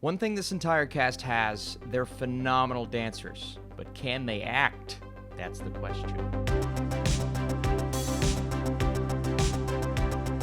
One thing this entire cast has, they're phenomenal dancers. But can they act? That's the question.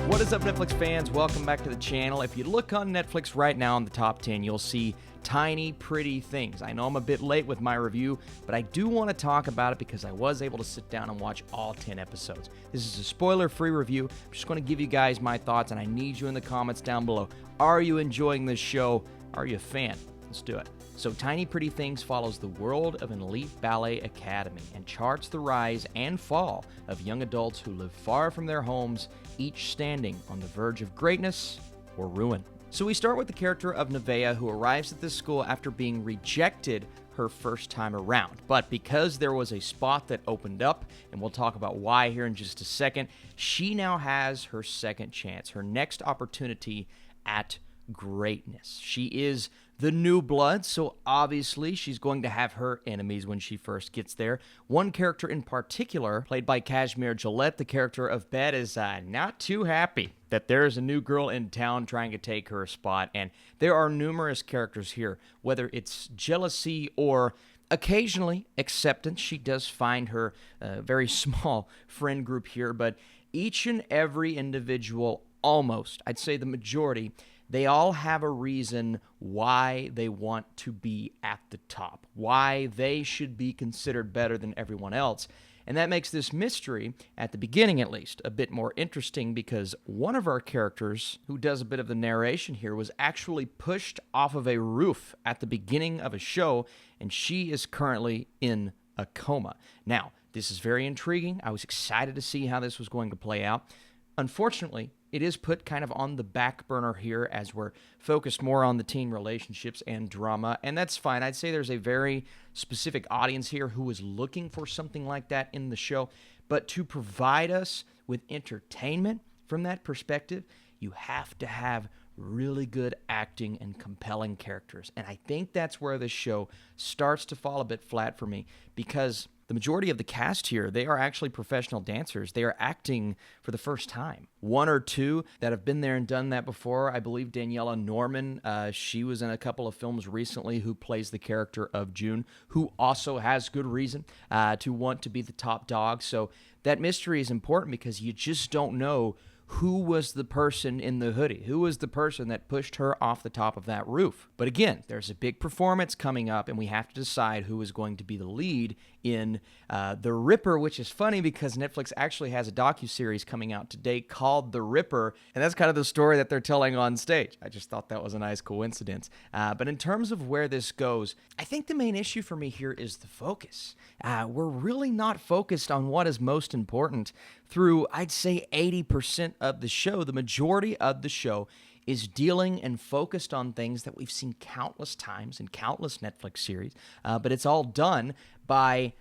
What is up, Netflix fans? Welcome back to the channel. If you look on Netflix right now in the top 10, you'll see Tiny Pretty Things. I know I'm a bit late with my review, but I do want to talk about it because I was able to sit down and watch all 10 episodes. This is a spoiler-free review. I'm just going to give you guys my thoughts, and I need you in the comments down below. Are you enjoying this show? Are you a fan? Let's do it. So Tiny Pretty Things follows the world of an elite ballet academy and charts the rise and fall of young adults who live far from their homes, each standing on the verge of greatness or ruin. So we start with the character of Nevaeh, who arrives at this school after being rejected her first time around. But because there was a spot that opened up, and we'll talk about why here in just a second, she now has her second chance, her next opportunity at greatness. She is the new blood, so obviously she's going to have her enemies when she first gets there. One character in particular, played by Kashmir Gillette, the character of Bet, is not too happy that there's a new girl in town trying to take her spot, and there are numerous characters here, whether it's jealousy or occasionally acceptance. She does find her very small friend group here, but each and every individual, almost, I'd say the majority, they all have a reason why they want to be at the top, why they should be considered better than everyone else. And that makes this mystery, at the beginning at least, a bit more interesting because one of our characters, who does a bit of the narration here, was actually pushed off of a roof at the beginning of a show, and she is currently in a coma. Now, this is very intriguing. I was excited to see how this was going to play out. Unfortunately, it is put kind of on the back burner here as we're focused more on the teen relationships and drama, and that's fine. I'd say there's a very specific audience here who is looking for something like that in the show, but to provide us with entertainment from that perspective, you have to have really good acting and compelling characters, and I think that's where this show starts to fall a bit flat for me because the majority of the cast here, they are actually professional dancers. They are acting for the first time. One or two that have been there and done that before. I believe Dhonielle Norman, she was in a couple of films recently, who plays the character of June, who also has good reason to want to be the top dog. So that mystery is important because you just don't know who was the person in the hoodie, who was the person that pushed her off the top of that roof. But again, there's a big performance coming up, and we have to decide who is going to be the lead in The Ripper, which is funny because Netflix actually has a docuseries coming out today called The Ripper, and that's kind of the story that they're telling on stage. I just thought that was a nice coincidence. But in terms of where this goes, I think the main issue for me here is the focus. We're really not focused on what is most important through, I'd say, 80% of the show. The majority of the show is dealing and focused on things that we've seen countless times in countless Netflix series, but it's all done by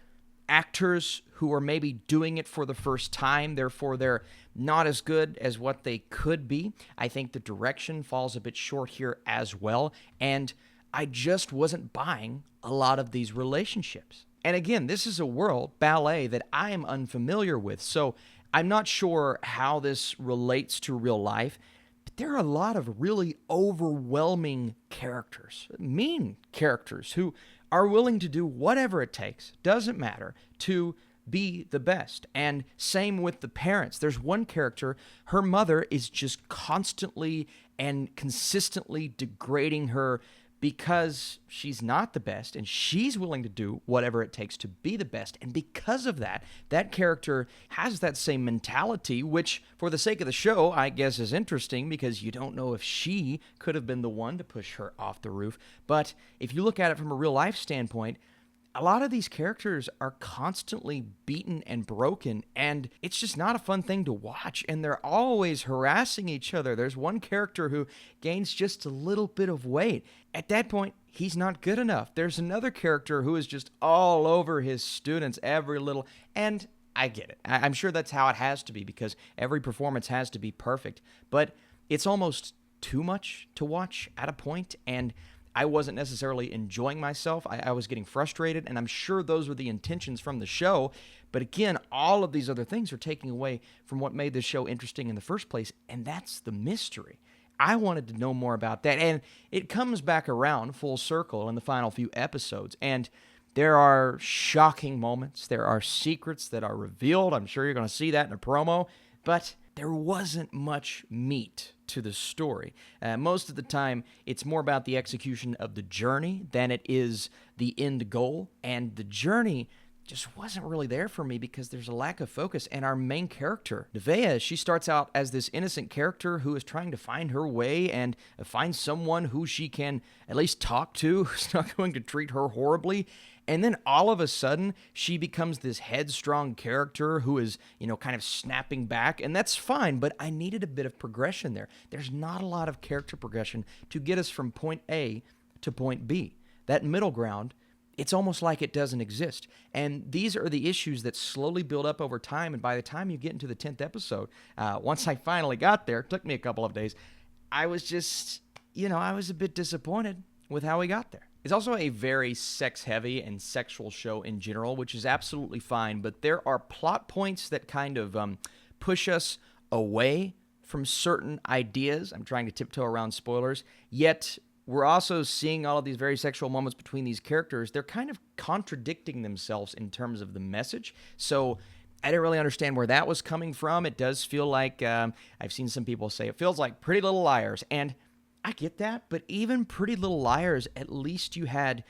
actors who are maybe doing it for the first time, therefore they're not as good as what they could be. I think the direction falls a bit short here as well, and I just wasn't buying a lot of these relationships. And again, this is a world, ballet, that I am unfamiliar with, so I'm not sure how this relates to real life, but there are a lot of really overwhelming characters, mean characters, who are willing to do whatever it takes, doesn't matter, to be the best. And same with the parents. There's one character, her mother is just constantly and consistently degrading her because she's not the best, and she's willing to do whatever it takes to be the best. And because of that, that character has that same mentality, which, for the sake of the show, I guess is interesting because you don't know if she could have been the one to push her off the roof. But if you look at it from a real-life standpoint, a lot of these characters are constantly beaten and broken, and it's just not a fun thing to watch, and they're always harassing each other. There's one character who gains just a little bit of weight. At that point, he's not good enough. There's another character who is just all over his students, every little, and I get it. I'm sure that's how it has to be because every performance has to be perfect, but it's almost too much to watch at a point, and I wasn't necessarily enjoying myself. I was getting frustrated, and I'm sure those were the intentions from the show. But again, all of these other things are taking away from what made this show interesting in the first place, and that's the mystery. I wanted to know more about that. And it comes back around full circle in the final few episodes. And there are shocking moments. There are secrets that are revealed. I'm sure you're going to see that in a promo. But there wasn't much meat to the story. Most of the time, it's more about the execution of the journey than it is the end goal. And the journey just wasn't really there for me because there's a lack of focus. And our main character, Nevaeh, she starts out as this innocent character who is trying to find her way and find someone who she can at least talk to, who's not going to treat her horribly. And then all of a sudden, she becomes this headstrong character who is, kind of snapping back. And that's fine, but I needed a bit of progression there. There's not a lot of character progression to get us from point A to point B. That middle ground, it's almost like it doesn't exist. And these are the issues that slowly build up over time. And by the time you get into the 10th episode, once I finally got there, it took me a couple of days, I was just, I was a bit disappointed with how we got there. It's also a very sex-heavy and sexual show in general, which is absolutely fine, but there are plot points that kind of push us away from certain ideas. I'm trying to tiptoe around spoilers, yet we're also seeing all of these very sexual moments between these characters. They're kind of contradicting themselves in terms of the message, so I didn't really understand where that was coming from. It does feel like, I've seen some people say, it feels like Pretty Little Liars, and I get that, but even Pretty Little Liars, at least you had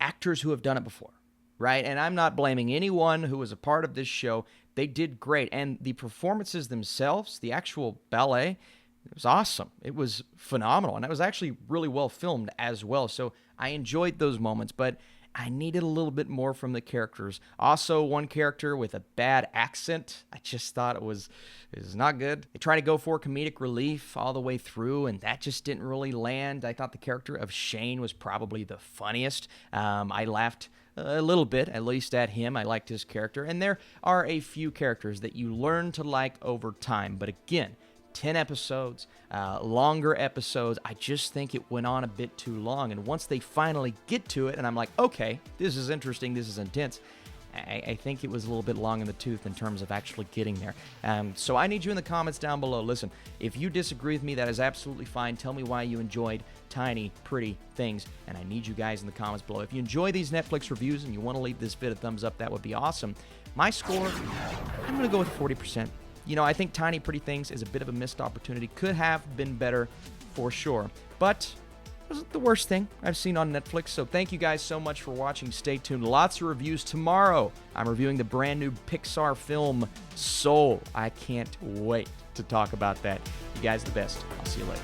actors who have done it before, right? And I'm not blaming anyone who was a part of this show. They did great. And the performances themselves, the actual ballet, it was awesome. It was phenomenal. And it was actually really well filmed as well. So I enjoyed those moments, but I needed a little bit more from the characters. Also, one character with a bad accent, I just thought it was not good. They tried to go for comedic relief all the way through, and that just didn't really land. I thought the character of Shane was probably the funniest. I laughed a little bit, at least at him. I liked his character. And there are a few characters that you learn to like over time. But again, 10 episodes, longer episodes. I just think it went on a bit too long. And once they finally get to it, and I'm like, okay, this is interesting, this is intense, I think it was a little bit long in the tooth in terms of actually getting there. So I need you in the comments down below. Listen, if you disagree with me, that is absolutely fine. Tell me why you enjoyed Tiny Pretty Things, and I need you guys in the comments below. If you enjoy these Netflix reviews and you want to leave this vid a thumbs up, that would be awesome. My score, I'm going to go with 40%. I think Tiny Pretty Things is a bit of a missed opportunity. Could have been better for sure, but it wasn't the worst thing I've seen on Netflix. So thank you guys so much for watching. Stay tuned. Lots of reviews tomorrow. I'm reviewing the brand new Pixar film Soul. I can't wait to talk about that. You guys are the best. I'll see you later.